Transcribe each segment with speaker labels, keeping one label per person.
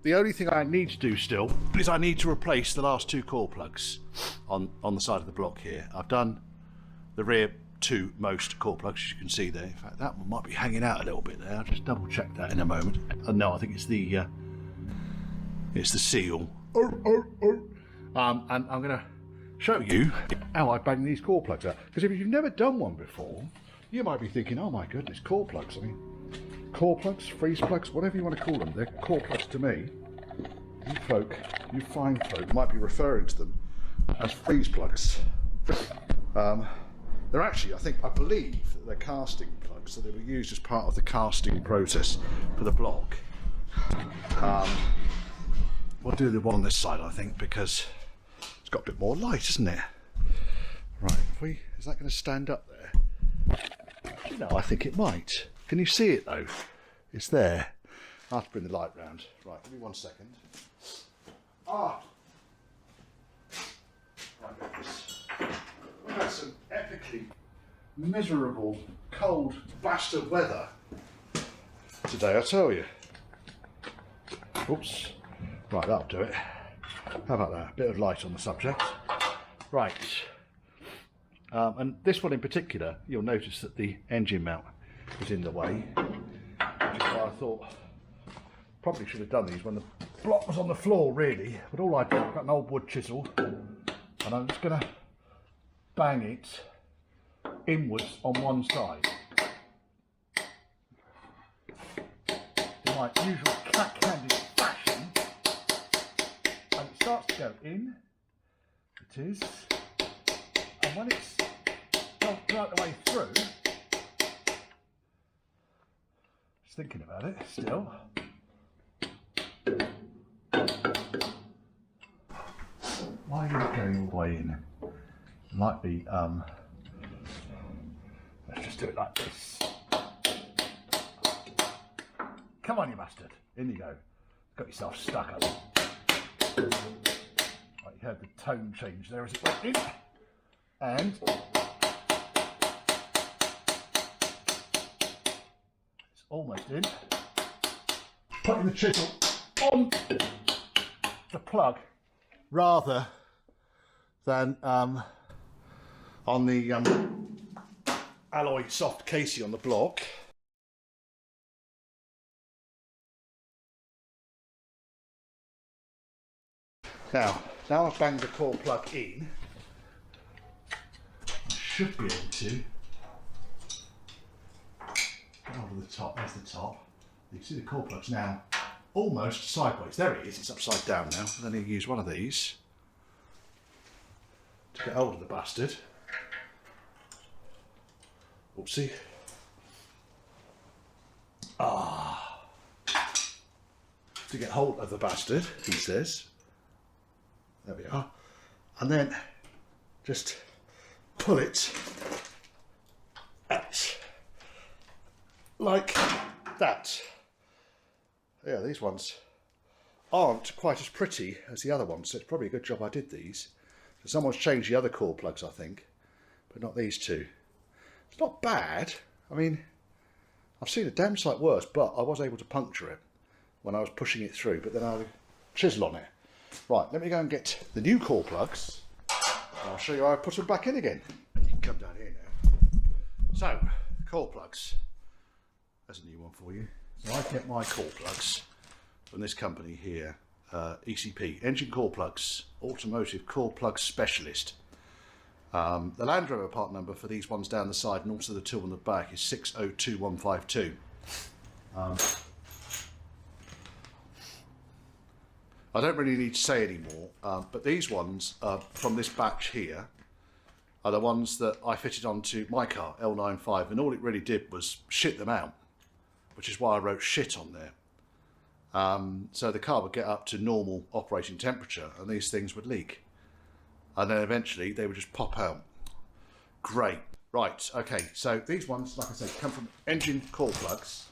Speaker 1: the only thing I need to do still is I need to replace the last two core plugs on the side of the block here. I've done the rear two most core plugs, as you can see there. In fact, that one might be hanging out a little bit there. I'll just double check that in a moment. No, I think it's the seal. And I'm going to show you how I bang these core plugs out. Because if you've never done one before, you might be thinking, oh my goodness, core plugs. I mean, core plugs, freeze plugs, whatever you want to call them, they're core plugs to me. You fine folk, might be referring to them as freeze plugs. They're actually, I believe that they're casting plugs, so they were used as part of the casting process for the block. We'll do the one on this side, I think, because it's got a bit more light, isn't it? Right, is that going to stand up there? You know, I think it might. Can you see it though? It's there. I'll have to bring the light round. Right, give me 1 second. Right, we've had some epically miserable, cold, bastard weather today, I tell you. Oops. Right, that'll do it. How about that? A bit of light on the subject. Right. And this one in particular, you'll notice that the engine mount is in the way. Which is why I thought probably should have done these when the block was on the floor, really. But all I did, I've got an old wood chisel, and I'm just going to bang it inwards on one side. In my usual cack-handed fashion. And it starts to go in. It is. And when it's gone right the way through, just thinking about it still. Why are you not going all the way in? It might be, let's just do it like this. Come on, you bastard. In you go. Got yourself stuck up. Right, you heard the tone change there as it went in. And it's almost in. Putting the chisel on the plug rather than on the alloy soft casing on the block. Now I've banged the core plug in, I should be able to get over the top. There's the top. You can see the core plug's now almost sideways. There it is, it's upside down now. And then you use one of these to get hold of the bastard. Oopsie. To get hold of the bastard, he says. There we are. And then just pull it out like that. Yeah, these ones aren't quite as pretty as the other ones, so it's probably a good job I did these. So someone's changed the other core plugs, I think, but not these two. It's not bad. I mean, I've seen a damn sight worse, but I was able to puncture it when I was pushing it through, but then I had a chisel on it. Right, let me go and get the new core plugs, and I'll show you how I put them back in again. You can come down here now. So, core plugs. There's a new one for you. So I get my core plugs from this company here, ECP, Engine Core Plugs, Automotive Core Plug Specialist. The Land Rover part number for these ones down the side and also the two on the back is 602152. I don't really need to say anymore, but these ones from this batch here are the ones that I fitted onto my car, L95, and all it really did was shit them out, which is why I wrote shit on there. So the car would get up to normal operating temperature and these things would leak. And then eventually they would just pop out. Great. Right, okay, so these ones, like I said, come from Engine Core Plugs,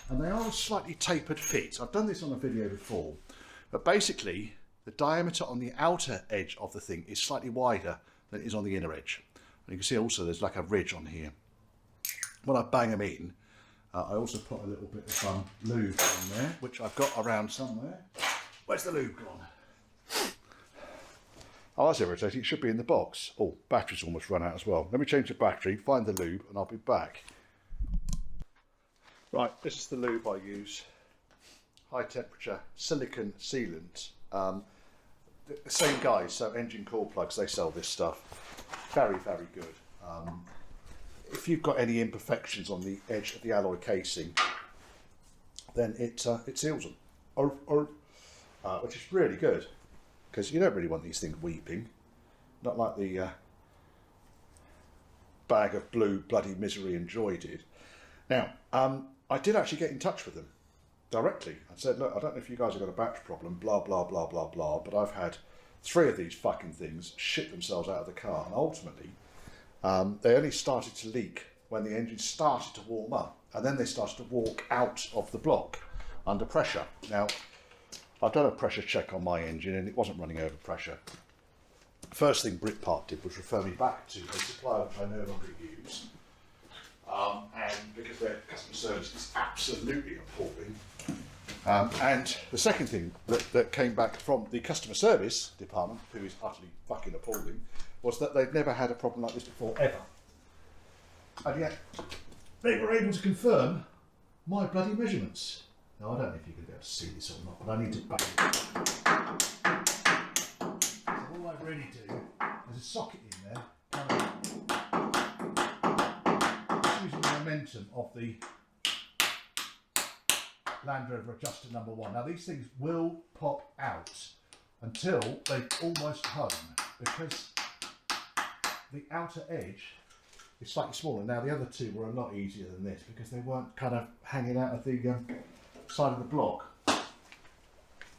Speaker 1: and they are a slightly tapered fit. I've done this on a video before, but basically the diameter on the outer edge of the thing is slightly wider than it is on the inner edge. And you can see also there's like a ridge on here. When I bang them in, I also put a little bit of lube on there, which I've got around somewhere. Where's the lube gone? Oh, that's irritating. It should be in the box. Oh, battery's almost run out as well. Let me change the battery, find the lube, and I'll be back. Right, this is the lube I use. High temperature silicon sealant. The same guys, so Engine Core Plugs, they sell this stuff. Very, very good. If you've got any imperfections on the edge of the alloy casing, then it seals them, which is really good, because you don't really want these things weeping, not like the bag of blue bloody misery and joy did. Now, I did actually get in touch with them directly. I said, look, I don't know if you guys have got a battery problem, blah, blah, blah, blah, blah, but I've had 3 of these fucking things shit themselves out of the car, and ultimately, they only started to leak when the engine started to warm up, and then they started to walk out of the block under pressure. Now, I've done a pressure check on my engine and it wasn't running over pressure. First thing Britpart did was refer me back to a supplier which I no longer use, and because their customer service is absolutely appalling. And the second thing that came back from the customer service department, who is utterly fucking appalling, was that they'd never had a problem like this before, ever. And yet, they were able to confirm my bloody measurements. Now, I don't know if you're going to be able to see this or not, but I need to back it up. So all I really do, there's a socket in there, kind of using the momentum of the Land Rover adjuster number 1. Now, these things will pop out until they almost home, because the outer edge is slightly smaller. Now, the other 2 were a lot easier than this because they weren't kind of hanging out of the side of the block. What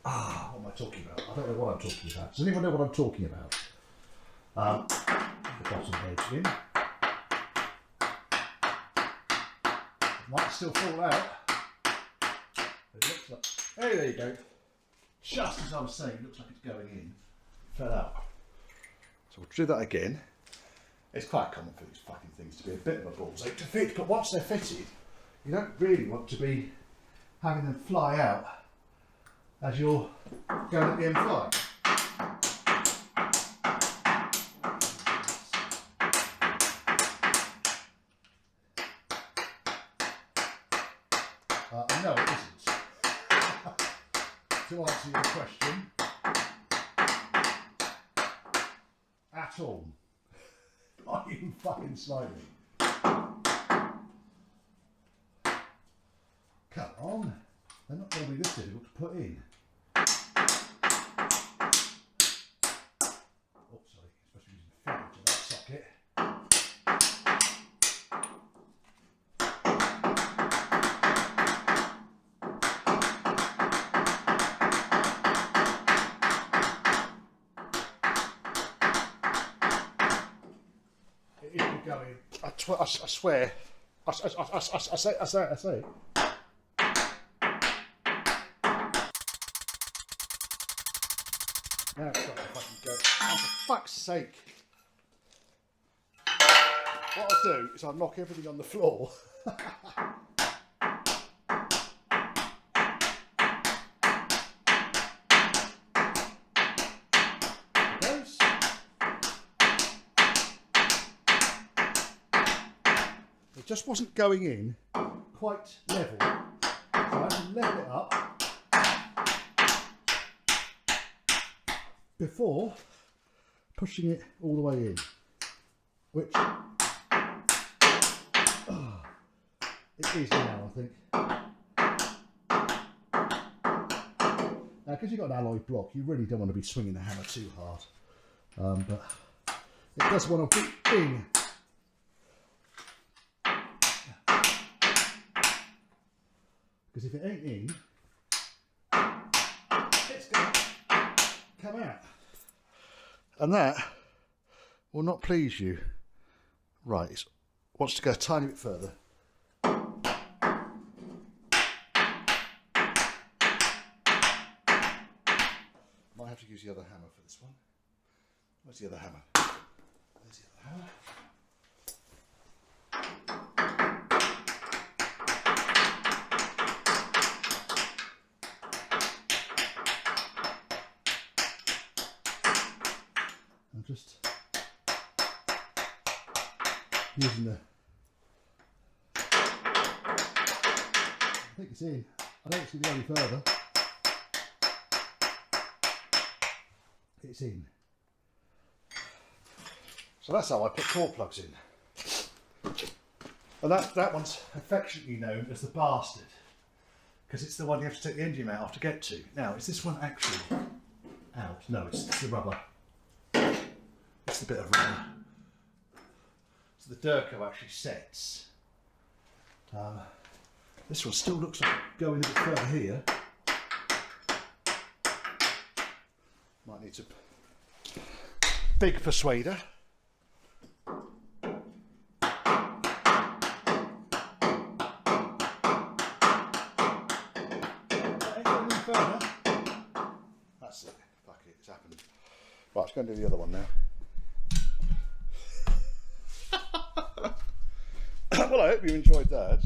Speaker 1: am I talking about? I don't know what I'm talking about. Does anyone know what I'm talking about? The bottom edge in. It might still fall out. It looks like, hey, there you go. Just as I was saying, it looks like it's going in. Fell out. So we'll do that again. It's quite common for these fucking things to be a bit of a ball's ache to fit, but once they're fitted, you don't really want to be having them fly out as you're going at the M5. No, it isn't. To answer your question, at all. Not even fucking slightly. Come on. They're not going to be this difficult to put in. Oh, sorry. You're supposed to be using the finger to that socket. Going. I swear. I say. Now it's got to fucking go. Oh, for fuck's sake. What I'll do is I'll knock everything on the floor. It just wasn't going in quite level. So I had to level it up before pushing it all the way in, which it is now, I think. Now, because you've got an alloy block, you really don't want to be swinging the hammer too hard, but it does want to be in. Because if it ain't in, it's going to come out. And that will not please you. Right, it wants to go a tiny bit further. Might have to use the other hammer for this one. Where's the other hammer? There's the other hammer. I'm just using the... I think it's in. I don't see it go any further. It's in. So that's how I put core plugs in. And that one's affectionately known as the bastard, because it's the one you have to take the engine mount off to get to. Now, is this one actually out? No, it's the rubber. It's the bit of rubber. So the Durco actually sets. This one still looks like going a bit further here. Might need a big persuader. That's it. Fuck it, it's happening. Right, let's go and do the other one now. Well, I hope you enjoyed that.